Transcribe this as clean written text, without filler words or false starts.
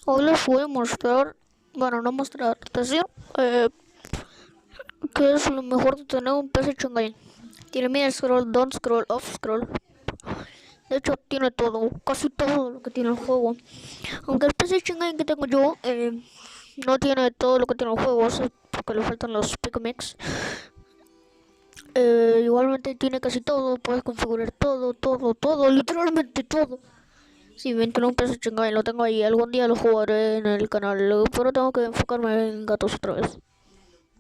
Hoy les voy a mostrar, bueno, no mostrar, decir que es lo mejor de tener un PC Shanghai. Tiene mid scroll, down scroll, off scroll. De hecho, tiene todo, casi todo lo que tiene el juego. Aunque el PC Shanghai que tengo yo no tiene todo lo que tiene el juego, porque le faltan los Picomix. Igualmente tiene casi todo, puedes configurar todo, literalmente todo. Sí, me entró un PC Shanghai, lo tengo ahí, algún día lo jugaré en el canal, pero tengo que enfocarme en gatos otra vez.